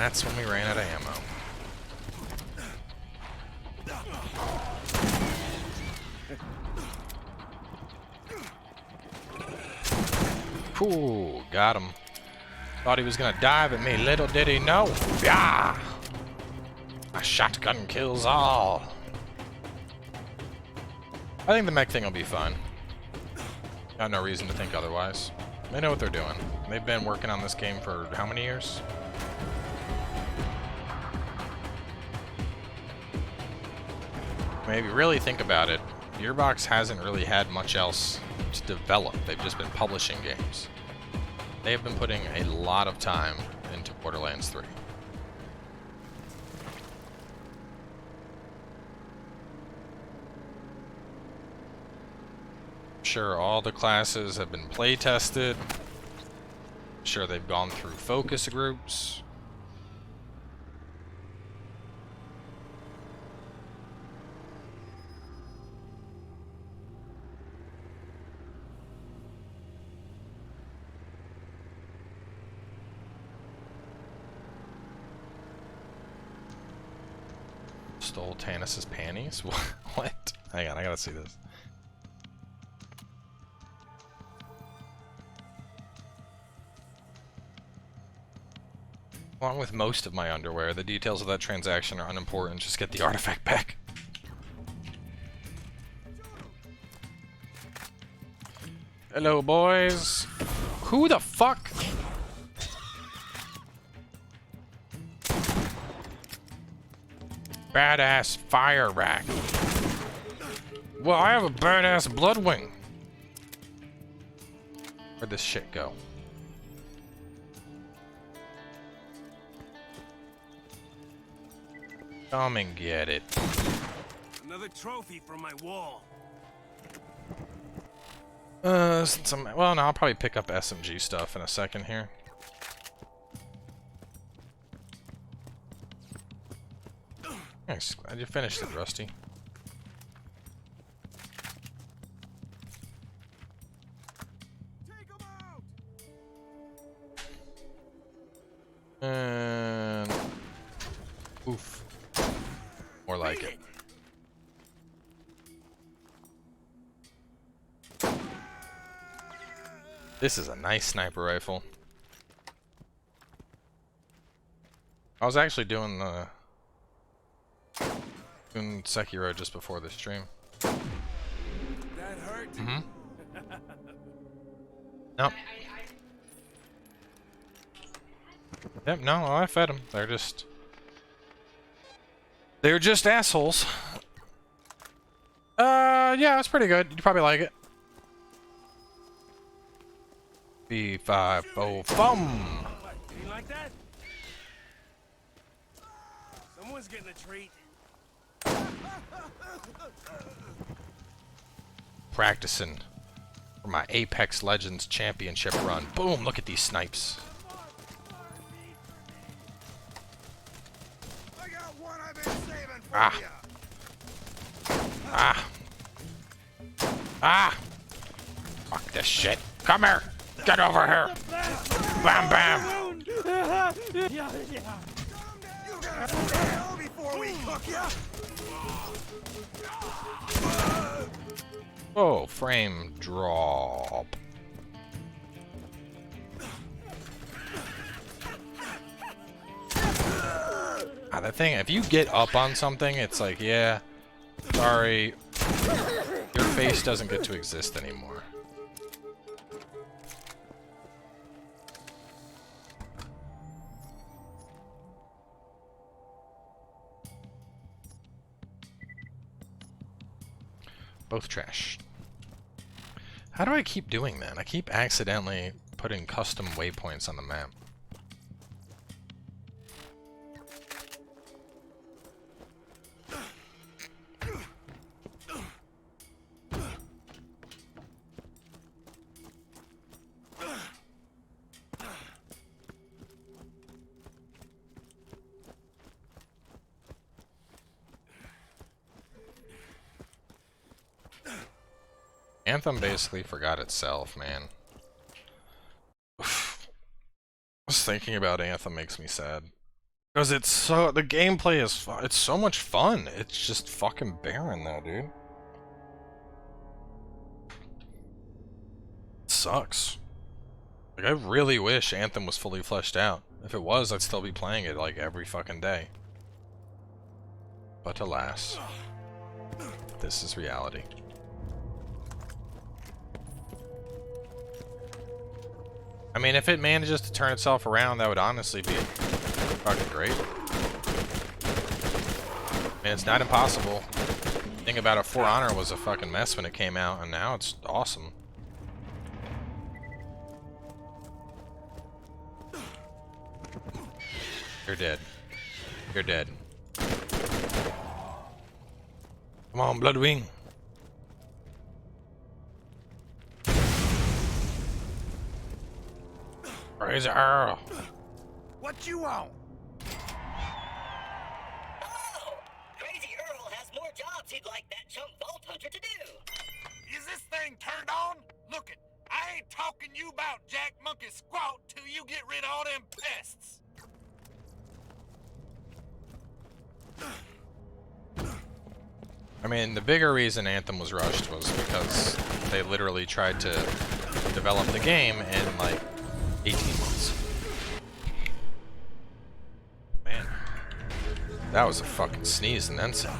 that's when we ran out of ammo. Cool, got him. Thought he was gonna dive at me, little did he know. Yeah! A shotgun kills all. I think the mech thing will be fun. Got no reason to think otherwise. They know what they're doing. They've been working on this game for how many years? Maybe really think about it. Gearbox hasn't really had much else to develop. They've just been publishing games. They have been putting a lot of time into Borderlands 3. Sure, all the classes have been play tested. Sure, they've gone through focus groups. Stole Tannis's panties? What? Hang on, I gotta see this. Along with most of my underwear, the details of that transaction are unimportant. Just get the artifact back. Hello, boys. Who the fuck? Badass fire rack. Well, I have a badass bloodwing. Where'd this shit go? Come and get it. Another trophy from my wall. Since I'm, well, no, I'll probably pick up SMG stuff in a second here. Nice, glad you finished it, Rusty. And oof. More like it. This is a nice sniper rifle. I was actually doing Sekiro just before the stream. That hurt? Mm-hmm. Nope. Yep, no, I fed them. They're just assholes. Yeah, it's pretty good. You'd probably like it. B5 fum. You like that? Someone's getting a treat. Practicing for my Apex Legends Championship run. Boom! Look at these snipes. I got one I've been saving for Ah. Ah. Ah. Fuck this shit. Come here. Get over here. Bam bam. You gotta fail before we cook ya. Oh, frame drop. The thing, if you get up on something, it's like, yeah, sorry, your face doesn't get to exist anymore. Both trash. How do I keep doing that? I keep accidentally putting custom waypoints on the map. Anthem basically forgot itself, man. Just thinking about Anthem makes me sad. Because it's so, the gameplay is, it's so much fun. It's just fucking barren though, dude. It sucks. Like, I really wish Anthem was fully fleshed out. If it was, I'd still be playing it like every fucking day. But alas, this is reality. I mean, if it manages to turn itself around, that would honestly be fucking great. I mean, it's not impossible. The thing about it, For Honor was a fucking mess when it came out, and now it's awesome. You're dead. You're dead. Come on, Bloodwing. Praise Earl. What you want? Oh, Crazy Earl has more jobs he'd like that chump Vault Hunter to do. Is this thing turned on? Look it, I ain't talking you about Jack Monkey Squat till you get rid of all them pests. I mean, the bigger reason Anthem was rushed was because they literally tried to develop the game in like 18 months. Man, that was a fucking sneeze and then some.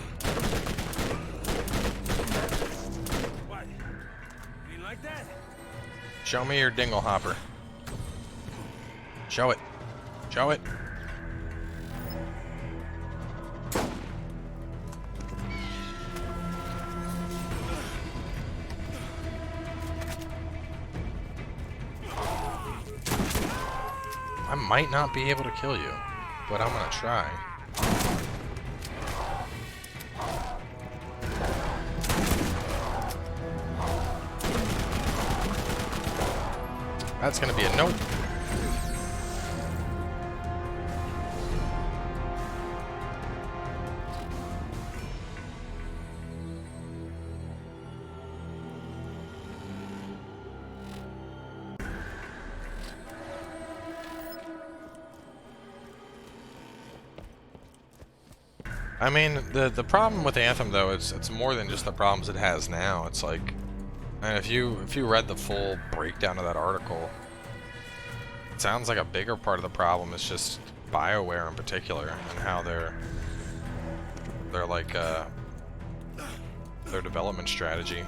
What? You like that? Show me your dingle hopper. Show it. Show it. I might not be able to kill you, but I'm gonna try. That's gonna be a nope. I mean, the problem with Anthem though is it's more than just the problems it has now. It's like, and if you read the full breakdown of that article, it sounds like a bigger part of the problem is just BioWare in particular and how they're like their development strategy.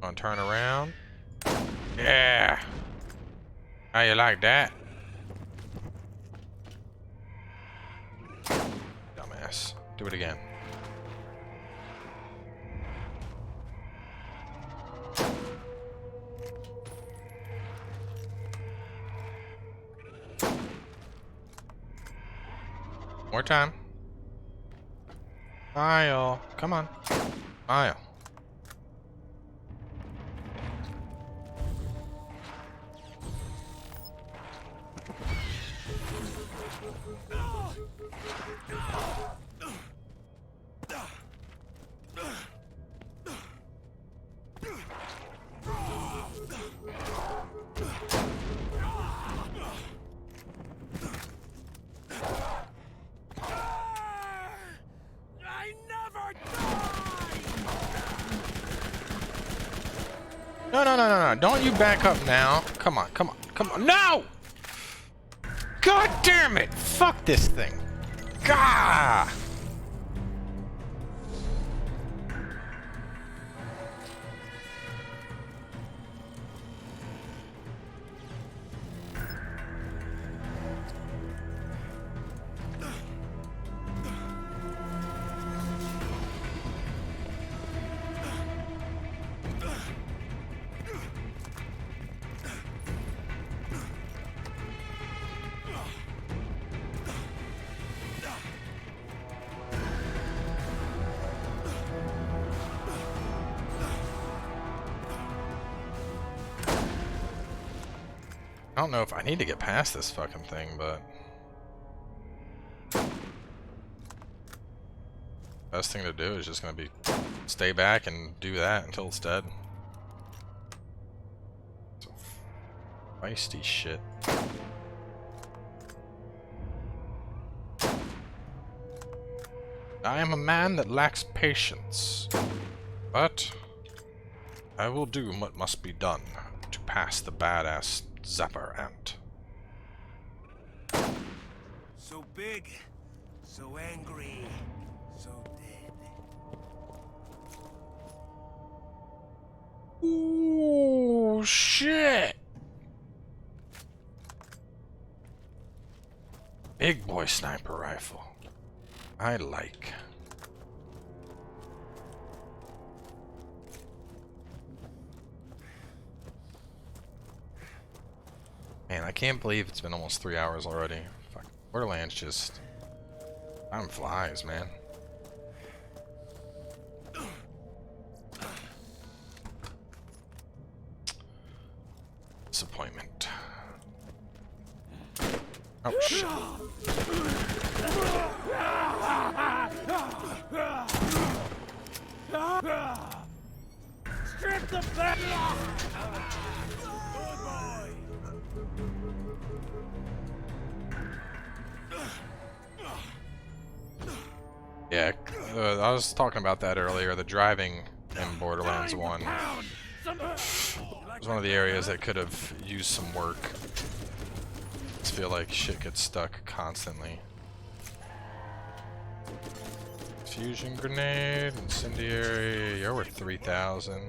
On turn around. Yeah. How you like that? Dumbass. Do it again. More time. Smile. Come on. Smile. No. Don't you back up now. Come on. No! God damn it! Fuck this thing. Gah! I don't know if I need to get past this fucking thing, but best thing to do is just gonna be stay back and do that until it's dead. Feisty shit. I am a man that lacks patience, but I will do what must be done to pass the badass Zapper Ant. So big, so angry, so dead. Ooh, shit! Big boy sniper rifle. I like. Man, I can't believe it's been almost 3 hours already. Fuck. Borderlands just... time flies, man. Disappointment. Oh, shit. Strip the back! Yeah, I was talking about that earlier. The driving in Borderlands 1 was one of the areas that could have used some work. I just feel like shit gets stuck constantly. Fusion grenade, incendiary, you're worth 3,000.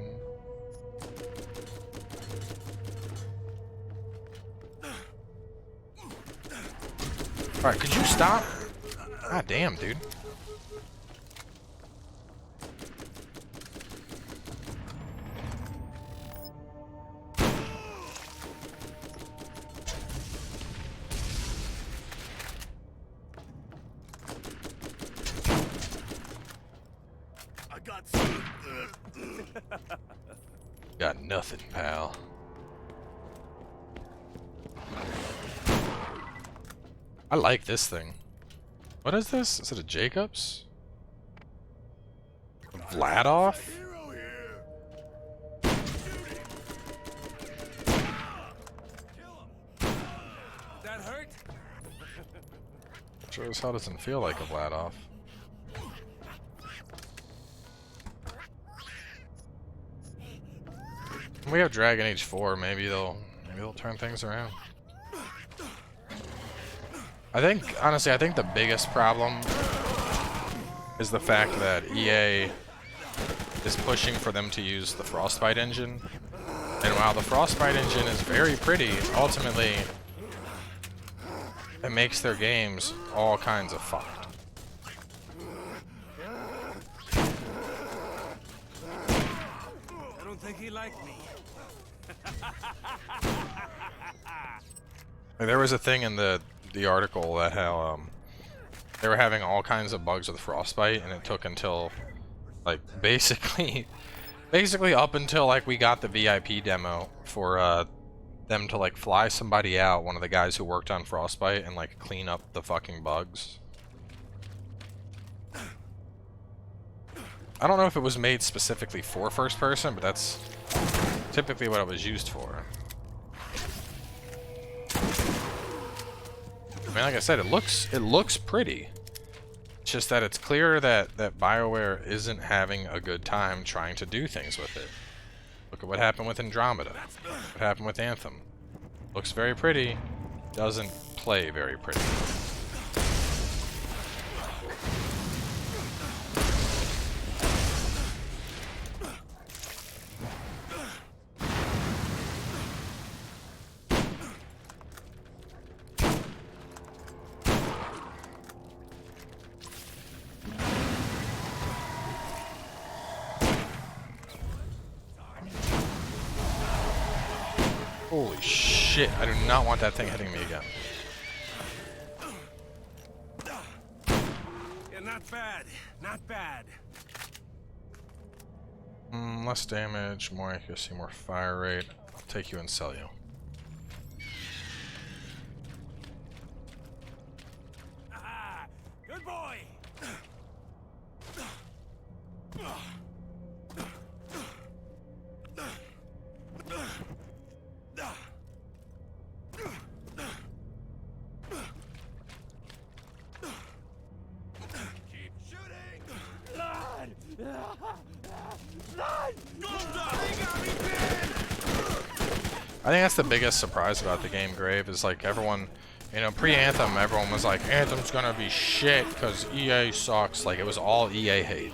Alright, could you stop? God damn, dude. Got nothing, pal. I like this thing. What is this? Is it a Jacobs? Vladoff? That hurt? Sure as hell doesn't feel like a Vladoff. We have Dragon Age 4, maybe they'll turn things around. Honestly, I think the biggest problem is the fact that EA is pushing for them to use the Frostbite engine. And while the Frostbite engine is very pretty, ultimately it makes their games all kinds of fucked. I don't think he liked me. Like, there was a thing in the article that how they were having all kinds of bugs with Frostbite, and it took until like basically up until like we got the VIP demo for them to like fly somebody out, one of the guys who worked on Frostbite, and like clean up the fucking bugs. I don't know if it was made specifically for first person, but that's typically what it was used for. I mean, like I said, it looks pretty. It's just that it's clear that BioWare isn't having a good time trying to do things with it. Look at what happened with Andromeda. What happened with Anthem. Looks very pretty, doesn't play very pretty. Holy shit, I do not want that thing hitting me again. Yeah, not bad. Not bad. Less damage, more accuracy, more fire rate. I'll take you and sell you. Ah, good boy. I think that's the biggest surprise about the game, Grave, is like everyone, you know, pre-Anthem, everyone was like, Anthem's gonna be shit because EA sucks. Like, it was all EA hate.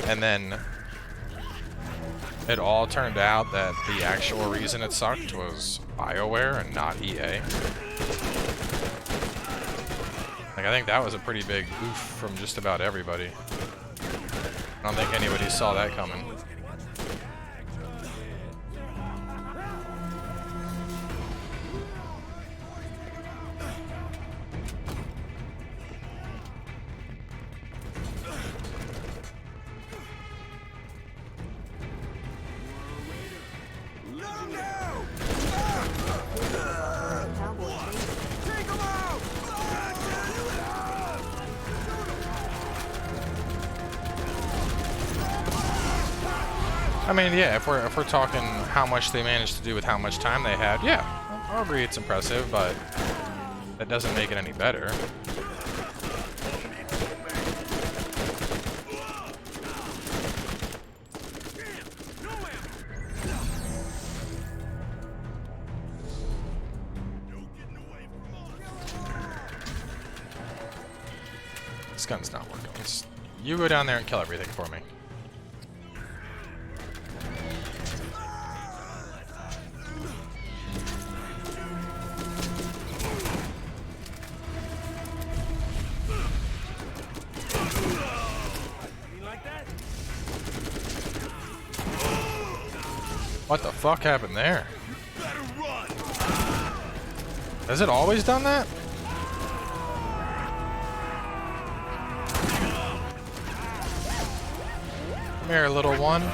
And then it all turned out that the actual reason it sucked was BioWare and not EA. Like, I think that was a pretty big oof from just about everybody. I don't think anybody saw that coming. I mean, yeah, if we're talking how much they managed to do with how much time they had, yeah, I'll agree it's impressive, but that doesn't make it any better. This gun's not working. You go down there and kill everything for me. What the fuck happened there? Has it always done that? Come here, little one. I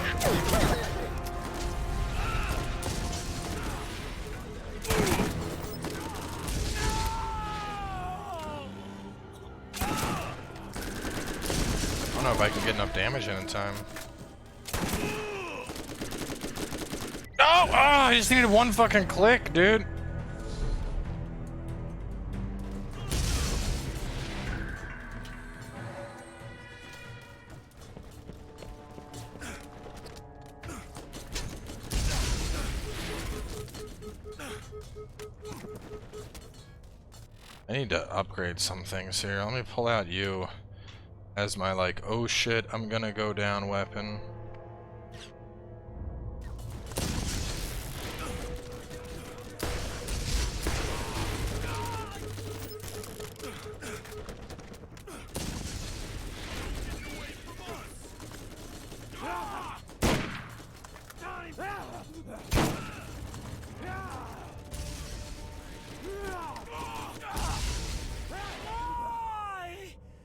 don't know if I can get enough damage in time. Oh, I just needed one fucking click, dude. I need to upgrade some things here. Let me pull out you as my, like, oh shit, I'm gonna go down weapon.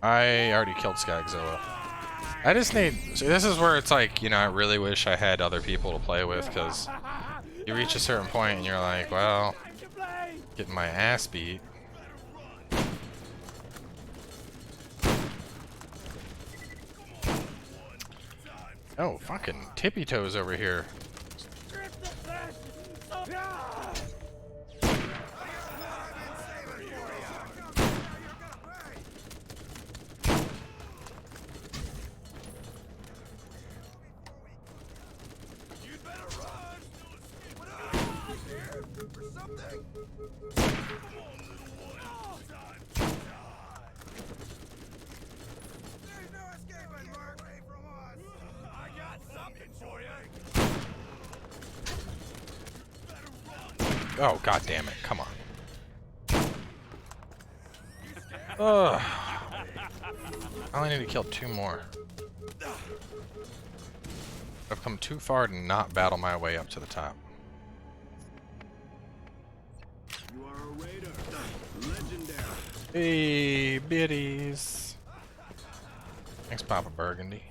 I already killed Skagzilla. I just need... See, this is where it's like, you know, I really wish I had other people to play with, because you reach a certain point and you're like, well, getting my ass beat. Oh, fucking tippy toes over here. Oh, god damn it. Come on. Ugh. I only need to kill 2 more. I've come too far to not battle my way up to the top. You are a raider. Legendary. Hey, biddies. Thanks, Papa Burgundy.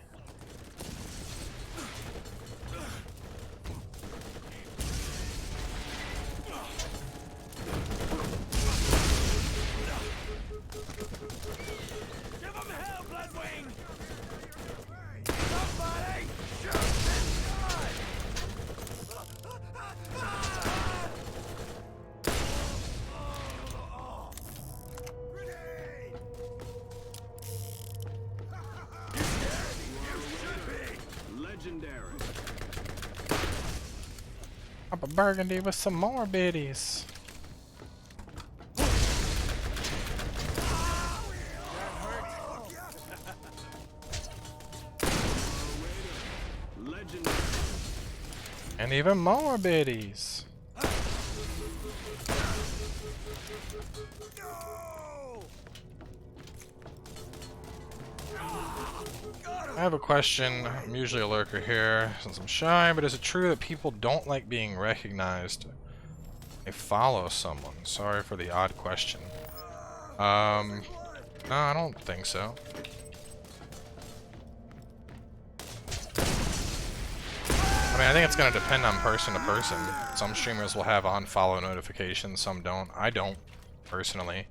Legendary. Up a burgundy with some more biddies. Legendary. And even more biddies. I have a question. I'm usually a lurker here since I'm shy, but is it true that people don't like being recognized? They follow someone. Sorry for the odd question. No, I don't think so. I mean, I think it's going to depend on person to person. Some streamers will have on-follow notifications, some don't. I don't, personally.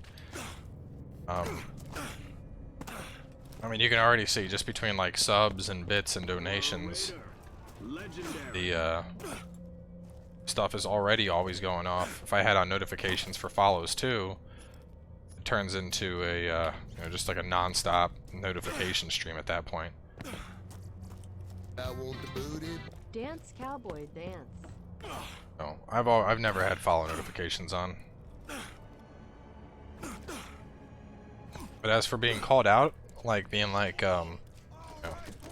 I mean, you can already see just between like subs and bits and donations, the stuff is already always going off. If I had on notifications for follows too, it turns into a you know, just like a non-stop notification stream at that point. Dance, cowboy, dance. So I've never had follow notifications on. But as for being called out, like being like you know,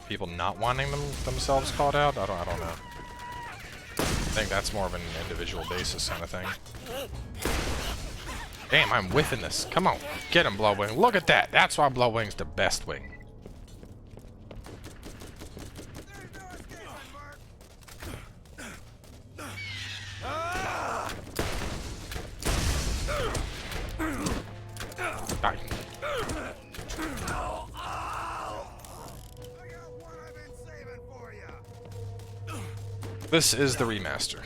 people not wanting themselves called out, I don't know. I think that's more of an individual basis kind of thing. Damn, I'm whiffing this. Come on, get him, Blowwing. Look at that. That's why Blowwing's the best wing. Die. This is the remaster.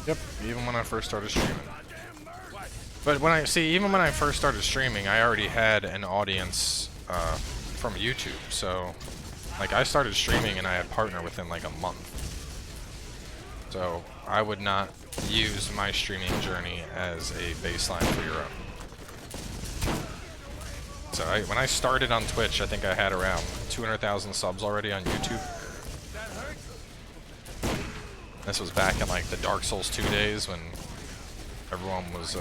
Yep, even when I first started streaming. But even when I first started streaming, I already had an audience from YouTube, so like I started streaming and I had partner within like a month. So I would not use my streaming journey as a baseline for your own. So when I started on Twitch, I think I had around 200,000 subs already on YouTube. This was back in like the Dark Souls 2 days when everyone was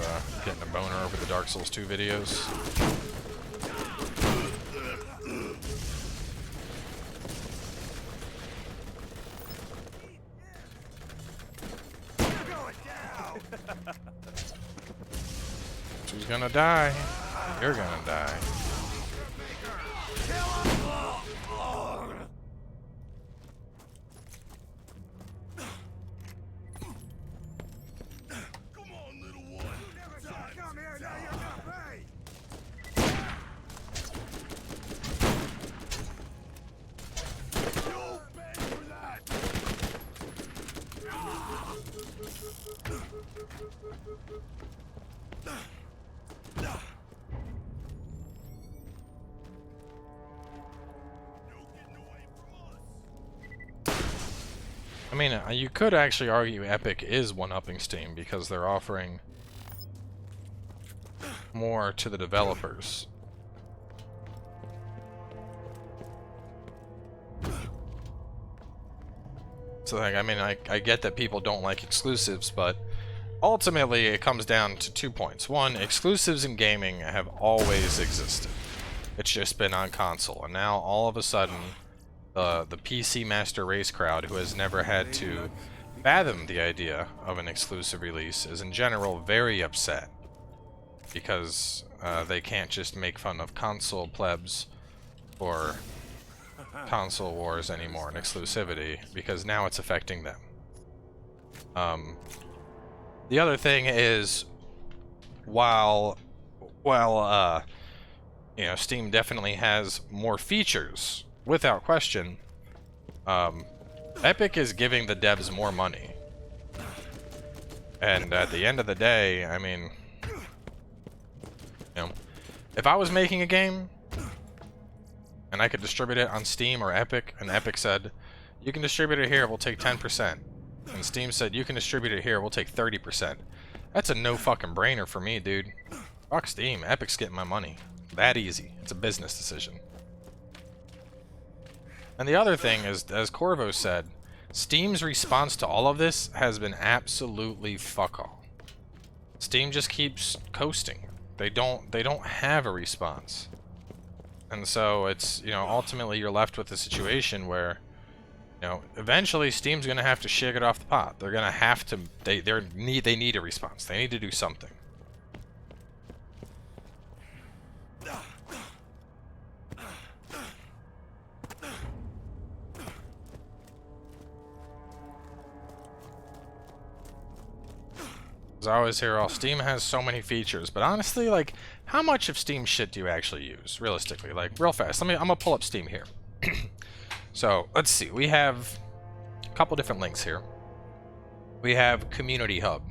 getting a boner over the Dark Souls 2 videos. Who's gonna die? You're gonna die. I mean, you could actually argue Epic is one-upping Steam because they're offering more to the developers. So, like, I mean, I get that people don't like exclusives, but ultimately it comes down to 2 points. One, exclusives in gaming have always existed. It's just been on console, and now all of a sudden the PC Master Race crowd, who has never had to fathom the idea of an exclusive release, is in general very upset because they can't just make fun of console plebs or console wars anymore and exclusivity, because now it's affecting them. The other thing is, while you know, Steam definitely has more features, without question, Epic is giving the devs more money. And at the end of the day, I mean, you know, if I was making a game, and I could distribute it on Steam or Epic, and Epic said, you can distribute it here, we'll take 10%. And Steam said, you can distribute it here, we'll take 30%. That's a no fucking brainer for me, dude. Fuck Steam, Epic's getting my money. That easy. It's a business decision. And the other thing is, as Corvo said, Steam's response to all of this has been absolutely fuck all. Steam just keeps coasting. They don't have a response. And so it's, you know, ultimately you're left with a situation where, you know, eventually Steam's gonna have to shake it off the pot. They're gonna have to. They need a response. They need to do something. As I always hear, Steam has so many features, but honestly, like, how much of Steam shit do you actually use, realistically? Like, real fast. I'm gonna pull up Steam here. So, let's see. We have a couple different links here. We have Community Hub.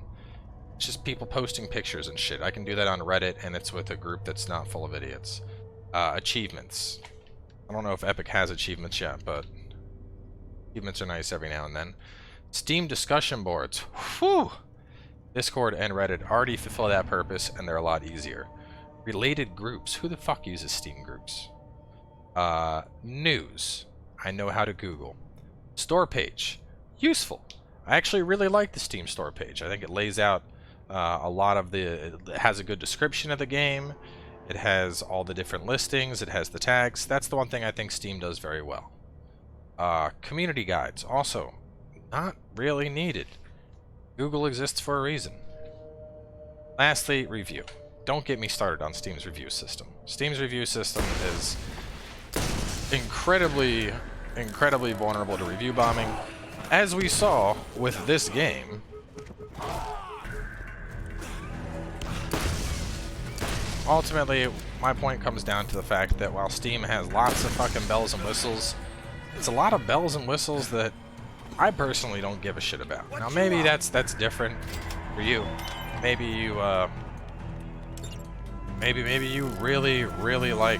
It's just people posting pictures and shit. I can do that on Reddit, and it's with a group that's not full of idiots. Achievements. I don't know if Epic has achievements yet, but achievements are nice every now and then. Steam discussion boards. Whew! Discord and Reddit already fulfill that purpose, and they're a lot easier. Related groups. Who the fuck uses Steam groups? News. I know how to Google. Store page. Useful. I actually really like the Steam store page. I think it lays out a lot of the... It has a good description of the game. It has all the different listings. It has the tags. That's the one thing I think Steam does very well. Community guides. Also, not really needed. Google exists for a reason. Lastly, review. Don't get me started on Steam's review system. Steam's review system is incredibly vulnerable to review bombing, as we saw with this game. Ultimately, my point comes down to the fact that while Steam has lots of fucking bells and whistles, it's a lot of bells and whistles that I personally don't give a shit about. Now maybe that's different for you. Maybe you maybe you really like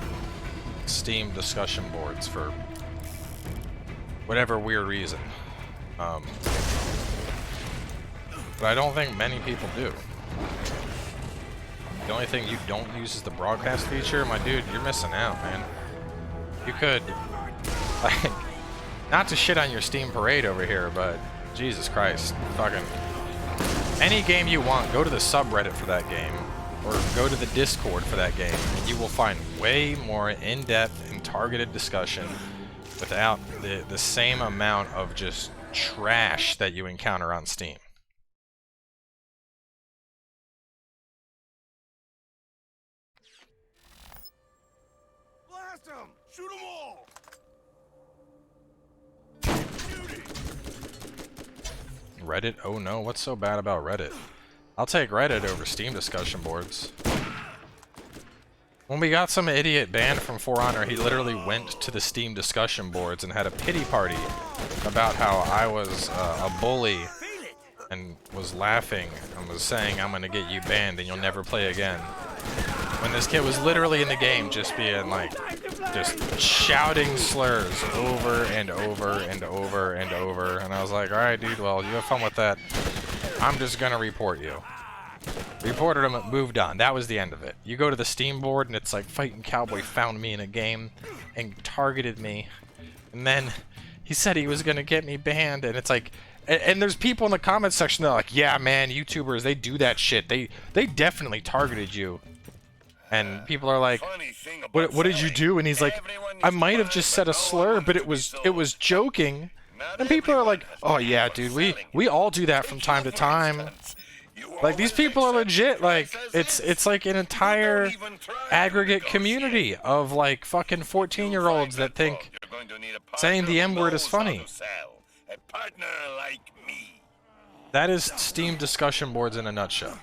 Steam discussion boards for whatever weird reason. But I don't think many people do. The only thing you don't use is the broadcast feature. My dude, you're missing out, man. You could, like, not to shit on your Steam parade over here, but Jesus Christ, fucking any game you want, go to the subreddit for that game, or go to the Discord for that game, and you will find way more in-depth and targeted discussion without the same amount of just trash that you encounter on Steam. Blast them! Shoot them all! Reddit? Oh no, what's so bad about Reddit? I'll take Reddit over Steam discussion boards. When we got some idiot banned from For Honor, he literally went to the Steam discussion boards and had a pity party about how I was a bully and was laughing and was saying, I'm gonna get you banned and you'll never play again. When this kid was literally in the game just being like, just shouting slurs over and over and over and over. And I was like, alright dude, well, you have fun with that. I'm just gonna report you. Reported him, moved on. That was the end of it. You go to the Steam board and it's like, FightinCowboy found me in a game and targeted me. And then he said he was gonna get me banned, and it's like, and there's people in the comments section that are like, yeah man, YouTubers, they do that shit. They definitely targeted you. And people are like, what did you do? And he's like, I might have just said a slur, but it was joking. And people are like, oh yeah, dude, we all do that from time to time. Like, these people are legit. Like, it's like an entire aggregate community of like fucking 14-year-olds that think saying the M-word is funny. That is Steam discussion boards in a nutshell.